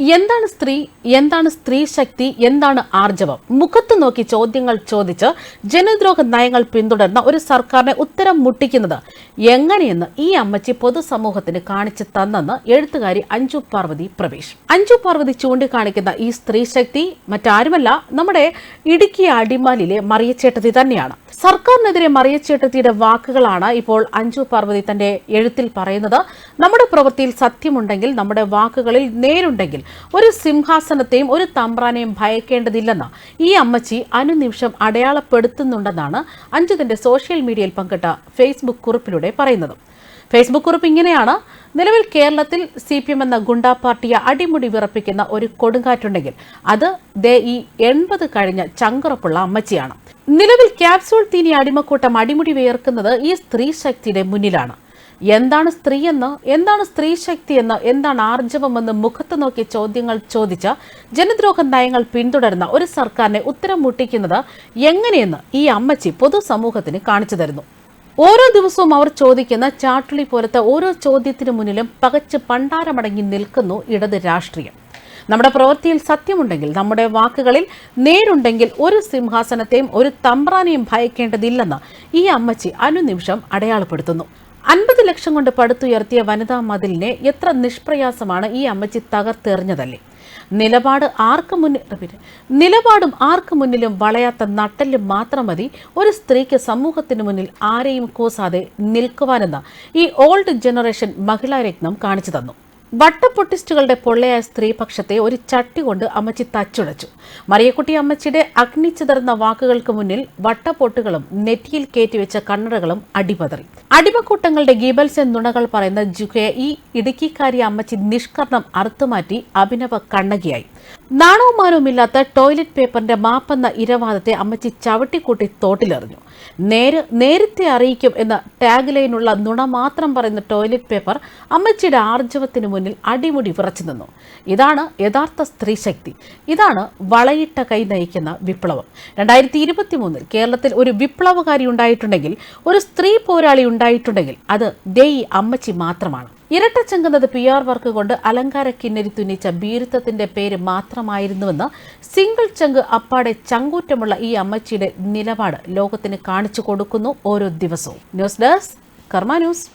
എന്താണ് സ്ത്രീ, എന്താണ് സ്ത്രീ ശക്തി, എന്താണ് ആർജവം? മുഖത്ത് നോക്കി ചോദ്യങ്ങൾ ചോദിച്ച് ജനദ്രോഹ നയങ്ങൾ പിന്തുടർന്ന ഒരു സർക്കാരിനെ ഉത്തരം മുട്ടിക്കുന്നത് എങ്ങനെയെന്ന് ഈ അമ്മച്ചി പൊതുസമൂഹത്തിന് കാണിച്ചു തന്നെന്ന് എഴുത്തുകാരി അഞ്ജു പാർവതി പ്രവേശ്. അഞ്ജു പാർവതി ചൂണ്ടിക്കാണിക്കുന്ന ഈ സ്ത്രീ ശക്തി മറ്റാരുമല്ല, നമ്മുടെ ഇടുക്കി അടിമാലിലെ മറിയച്ചേട്ടത്തി തന്നെയാണ്. സർക്കാരിനെതിരെ മറിയച്ചേട്ടത്തിയുടെ വാക്കുകളാണ് ഇപ്പോൾ അഞ്ജു പാർവതി തന്റെ എഴുത്തിൽ പറയുന്നത്. നമ്മുടെ പ്രവൃത്തിയിൽ സത്യമുണ്ടെങ്കിൽ, നമ്മുടെ വാക്കുകളിൽ നേരുണ്ടെങ്കിൽ ഒരു സിംഹാസനത്തെയും ഒരു തമ്പ്രാനെയും ഭയക്കേണ്ടതില്ലെന്ന് ഈ അമ്മച്ചി അനുനിമിഷം അടയാളപ്പെടുത്തുന്നുണ്ടെന്നാണ് അഞ്ജു തന്റെ സോഷ്യൽ മീഡിയയിൽ പങ്കിട്ട ഫേസ്ബുക്ക് കുറിപ്പിലൂടെ പറയുന്നത്. ഫേസ്ബുക്ക് കുറിപ്പ് ഇങ്ങനെയാണ്: നിലവിൽ കേരളത്തിൽ CPM എന്ന ഗുണ്ടാ പാർട്ടിയെ അടിമുടി വിറപ്പിക്കുന്ന ഒരു കൊടുങ്കാറ്റുണ്ടെങ്കിൽ അത് ഈ 80 കഴിഞ്ഞ ചങ്കുറപ്പുള്ള അമ്മച്ചിയാണ്. നിലവിൽ ക്യാപ്സൂൾ തീനി അടിമക്കൂട്ടം അടിമുടി വിയർക്കുന്നത് ഈ സ്ത്രീ ശക്തിയുടെ മുന്നിലാണ്. എന്താണ് സ്ത്രീയെന്ന്, എന്താണ് സ്ത്രീ ശക്തിയെന്ന്, എന്താണ് ആർജവമെന്ന് മുഖത്ത് നോക്കി ചോദ്യങ്ങൾ ചോദിച്ച ജനദ്രോഹ നയങ്ങൾ പിന്തുടരുന്ന ഒരു സർക്കാരിനെ ഉത്തരം മുട്ടിക്കുന്നത് എങ്ങനെയെന്ന് ഈ അമ്മച്ചി പൊതുസമൂഹത്തിന് കാണിച്ചു തരുന്നു. ഓരോ ദിവസവും അവർ ചോദിക്കുന്ന ചാട്ടുളി പോലത്തെ ഓരോ ചോദ്യത്തിനു മുന്നിലും പകച്ച് പണ്ടാരമടങ്ങി നിൽക്കുന്നു ഇടത് രാഷ്ട്രീയം. നമ്മുടെ പ്രവൃത്തിയിൽ സത്യമുണ്ടെങ്കിൽ, നമ്മുടെ വാക്കുകളിൽ നേരുണ്ടെങ്കിൽ ഒരു സിംഹാസനത്തെയും ഒരു തമ്പ്രാനെയും ഭയക്കേണ്ടതില്ലെന്ന് ഈ അമ്മച്ചി അനുനിമിഷം അടയാളപ്പെടുത്തുന്നു. 50 ലക്ഷം കൊണ്ട് പടുത്തുയർത്തിയ വനിതാ മതിലിനെ എത്ര നിഷ്പ്രയാസമാണ് ഈ അമ്മച്ചി തകർത്തെറിഞ്ഞതല്ലേ. നിലപാടും ആർക്കു മുന്നിലും വളയാത്ത നട്ടെല്ല് മാത്രം മതി ഒരു സ്ത്രീക്ക് സമൂഹത്തിന് മുന്നിൽ ആരെയും കൂസാതെ നിൽക്കുവാനെന്ന് ഈ ഓൾഡ് ജനറേഷൻ മഹിളാരത്നം കാണിച്ചു തന്നു. വട്ടപ്പൊട്ടിസ്റ്റുകളുടെ പൊള്ളയായ സ്ത്രീപക്ഷത്തെ ഒരു ചട്ടി കൊണ്ട് അമ്മച്ചി തച്ചുടച്ചു. മറിയക്കുട്ടി അമ്മച്ചിയുടെ അഗ്നിച്ചിതർന്ന വാക്കുകൾക്ക് മുന്നിൽ വട്ടപ്പൊട്ടുകളും നെറ്റിയിൽ കയറ്റിവെച്ച കണ്ണടകളും അടിപതറി. അടിമക്കൂട്ടങ്ങളുടെ ഗീബൽസ് നുണകൾ പറയുന്ന ജുഹയെ ഈ ഇടുക്കിക്കാരി അമ്മച്ചി നിഷ്കർണം അറുത്തുമാറ്റി അഭിനവ കണ്ണകിയായി. നാണവും മാനവുമില്ലാത്ത ടോയ്ലറ്റ് പേപ്പറിന്റെ മാപ്പെന്ന ഇരവാദത്തെ അമ്മച്ചി ചവിട്ടിക്കൂട്ടി തോട്ടിലെറിഞ്ഞു. നേരത്തെ അറിയിക്കും എന്ന ടാഗ് ലൈനുള്ള നുണ മാത്രം പറയുന്ന ടോയ്ലറ്റ് പേപ്പർ അമ്മച്ചിയുടെ ആർജവത്തിന് മുന്നിൽ അടിമുടി വിറച്ചു നിന്നു. ഇതാണ് യഥാർത്ഥ സ്ത്രീശക്തി. ഇതാണ് വളയിട്ട കൈ നയിക്കുന്ന വിപ്ലവം. 2023 കേരളത്തിൽ ഒരു വിപ്ലവകാരി ഉണ്ടായിട്ടുണ്ടെങ്കിൽ, ഒരു സ്ത്രീ പോരാളി ഉണ്ടായിട്ടുണ്ടെങ്കിൽ അത് ഈ അമ്മച്ചി മാത്രമാണ്. ഇരട്ടച്ചെങ്കുന്നത് PR വർക്ക് കൊണ്ട് അലങ്കാര കിന്നരി തുന്നിച്ച ഭീരുത്വത്തിന്റെ പേര് മാത്രമായിരുന്നുവെന്ന് സിംഗിൾ ചങ്ക് അപ്പാടെ ചങ്കൂറ്റമുള്ള ഈ അമ്മച്ചിയുടെ നിലപാട് ലോകത്തിന് കാണിച്ചു കൊടുക്കുന്നു ഓരോ ദിവസവും. ന്യൂസ് ഡെസ്ക് കർമ്മ ന്യൂസ്.